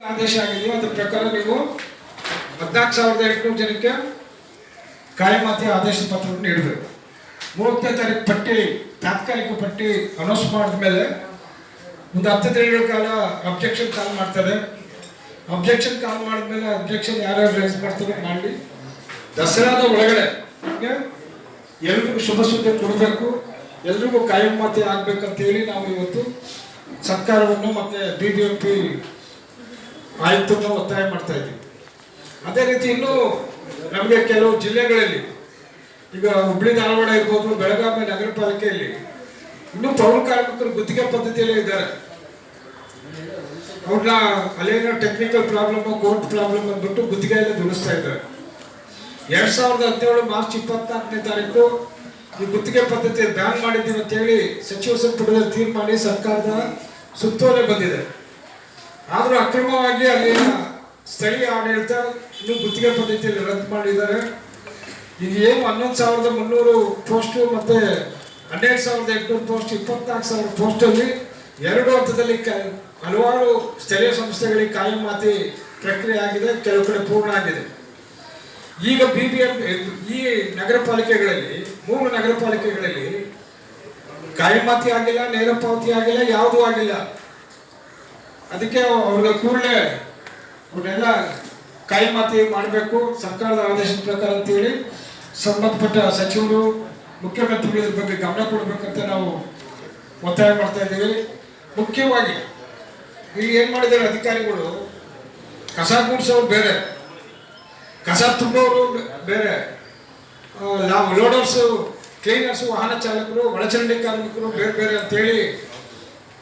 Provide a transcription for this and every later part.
ಆದೇಶ ಆಗಿದೆ. ಅದರ ಪ್ರಕಾರ ನೀವು 14,800 ಜನಕ್ಕೆ ಕಾಯಮಾತಿ ಆದೇಶ ಪತ್ರವನ್ನು ನೀಡಬೇಕು. 30ನೇ ತಾರೀಕು ಪಟ್ಟಿ ತಾತ್ಕಾಲಿಕ ಪಟ್ಟಿ ಅನೌನ್ಸ್ ಮಾಡಿದ ಮೇಲೆ ಒಂದು 10 ದಿನಗಳ ಕಾಲ ಅಬ್ಜೆಕ್ಷನ್ ಕಾಲ್ ಮಾಡ್ತಾರೆ. ಅಬ್ಜೆಕ್ಷನ್ ಕಾಲ್ ಮಾಡಿದ್ಮೇಲೆ ಅಬ್ಜೆಕ್ಷನ್ ಯಾರ್ಯಾರು ರೈಸ್ ಮಾಡ್ತಾರೆ ಮಾಡಿ ದಸರಾದ ಒಳಗಡೆ ಎಲ್ರಿಗೂ ಶುಭ ಸುದ್ದಿ ಕೊಡಬೇಕು, ಎಲ್ರಿಗೂ ಕಾಯಮಾತಿ ಆಗ್ಬೇಕಂತೇಳಿ ನಾವು ಇವತ್ತು ಸರ್ಕಾರವನ್ನು ಮತ್ತೆ BBMP ಆಯುಕ್ತರನ್ನು ಒತ್ತಾಯ ಮಾಡ್ತಾ ಇದ್ದೀವಿ. ಅದೇ ರೀತಿ ಇನ್ನೂ ನಮಗೆ ಕೆಲವು ಜಿಲ್ಲೆಗಳಲ್ಲಿ ಈಗ ಹುಬ್ಳಿ ಧಾರವಾಡ ಇರ್ಬೋದು, ಬೆಳಗಾವಿ ನಗರ ಪಾಲಿಕೆಯಲ್ಲಿ ಇನ್ನೂ ಪೌರ ಕಾರ್ಮಿಕರು ಗುತ್ತಿಗೆ ಪದ್ಧತಿಯಲ್ಲೇ ಇದ್ದಾರೆ. ಅವ್ರನ್ನ ಅಲ್ಲೇನೋ ಟೆಕ್ನಿಕಲ್ ಪ್ರಾಬ್ಲಮ್, ಕೋರ್ಟ್ ಪ್ರಾಬ್ಲಮ್ ಅಂದ್ಬಿಟ್ಟು ಗುತ್ತಿಗೆಯಲ್ಲೇ ದುಡಿಸ್ತಾ ಇದ್ದಾರೆ. 2017 ಮಾರ್ಚ್ 24ನೇ ತಾರೀಕು ಈ ಗುತ್ತಿಗೆ ಪದ್ಧತಿ ಬ್ಯಾನ್ ಮಾಡಿದ್ದೀವಿ ಅಂತೇಳಿ ಸಚಿವ ಸಂಪುಟದಲ್ಲಿ ತೀರ್ಮಾನ ಸರ್ಕಾರದ ಸುತ್ತೋಲೆ ಬಂದಿದೆ. ಆದರೂ ಅಕ್ರಮವಾಗಿ ಅಲ್ಲಿನ ಸ್ಥಳೀಯ ಆಡಳಿತ ಇನ್ನೂ ಗುತ್ತಿಗೆ ಪದ್ಧತಿಯಲ್ಲಿ ರದ್ದು ಮಾಡಿದ್ದಾರೆ. ಈಗ ಏನು 11,300 ಪೋಸ್ಟು ಮತ್ತು 12,800 ಪೋಸ್ಟ್, 24,000 ಪೋಸ್ಟಲ್ಲಿ 2 ಹಂತದಲ್ಲಿ ಹಲವಾರು ಸ್ಥಳೀಯ ಸಂಸ್ಥೆಗಳಿಗೆ ಕಾಯಮಾತಿ ಪ್ರಕ್ರಿಯೆ ಆಗಿದೆ, ಕೆಲವು ಕಡೆ ಪೂರ್ಣ ಆಗಿದೆ. ಈಗ BBMP ಈ ನಗರ ಪಾಲಿಕೆಗಳಲ್ಲಿ 3 ನಗರ ಪಾಲಿಕೆಗಳಲ್ಲಿ ಕಾಯಮಾತಿ ಆಗಿಲ್ಲ, ನೇರ ಪಾವತಿ ಆಗಿಲ್ಲ, ಯಾವುದೂ ಆಗಿಲ್ಲ. ಅದಕ್ಕೆ ಅವ್ರಿಗೆ ಕೂಡಲೇ ಅವನ್ನೆಲ್ಲ ಕಾಯಮಾತಿ ಮಾಡಬೇಕು ಸರ್ಕಾರದ ಆದೇಶದ ಪ್ರಕಾರ ಅಂತೇಳಿ ಸಂಬಂಧಪಟ್ಟ ಸಚಿವರು, ಮುಖ್ಯಮಂತ್ರಿಗಳ ಬಗ್ಗೆ ಗಮನ ಕೊಡಬೇಕಂತ ನಾವು ಒತ್ತಾಯ ಮಾಡ್ತಾ ಇದ್ದೀವಿ. ಮುಖ್ಯವಾಗಿ ಇಲ್ಲಿ ಏನು ಮಾಡಿದ್ದಾರೆ ಅಧಿಕಾರಿಗಳು, ಕಸ ಗುಡಿಸೋರು ಬೇರೆ, ಕಸ ತುಂಬೋರು ಬೇರೆ, ಲೋಡರ್ಸು, ಕ್ಲೀನರ್ಸು, ವಾಹನ ಚಾಲಕರು, ಒಳಚರಂಡಿ ಕಾರ್ಮಿಕರು ಬೇರೆ ಬೇರೆ ಅಂತೇಳಿ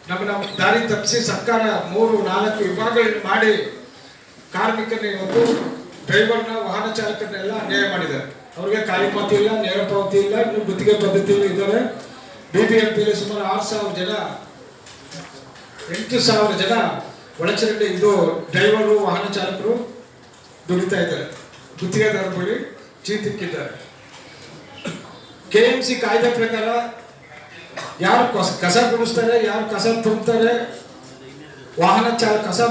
ನಮ್ಮ ದಾರಿ ತಪ್ಪಿಸಿ ಸರ್ಕಾರ 3-4 ವಿಭಾಗಗಳನ್ನು ಮಾಡಿ ಕಾರ್ಮಿಕರನ್ನ ಇವತ್ತು ಡ್ರೈವರ್ನ, ವಾಹನ ಚಾಲಕರನ್ನೆಲ್ಲ ಅನ್ಯಾಯ ಮಾಡಿದ್ದಾರೆ. ಅವ್ರಿಗೆ ಕಾಯಮಾತಿ ಇಲ್ಲ, ನೇರ ಪಾವತಿ ಇಲ್ಲ, ಇನ್ನು ಗುತ್ತಿಗೆ ಪದ್ಧತಿಯಲ್ಲಿ ಇದ್ದಾರೆ. BBMPಯಲ್ಲಿ ಸುಮಾರು 6,000 ಜನ, 8,000 ಜನ ಒಳಚರಂಡಿ ಇದು ಡ್ರೈವರು, ವಾಹನ ಚಾಲಕರು ದುಡಿತಾ ಇದ್ದಾರೆ. ಗುತ್ತಿಗೆದಾರ ಬಳಿ ಚೀಟಿಕ್ಕಿದ್ದಾರೆ. KMC ಕಾಯ್ದೆ ಪ್ರಕಾರ ಯಾರು ಕಸ ಗುಡಿಸ್ತಾರೆ, ಯಾರು ಕಸ ತುಂಬ್ತಾರೆ, ವಾಹನ ಚಾಲಕ ಕಸ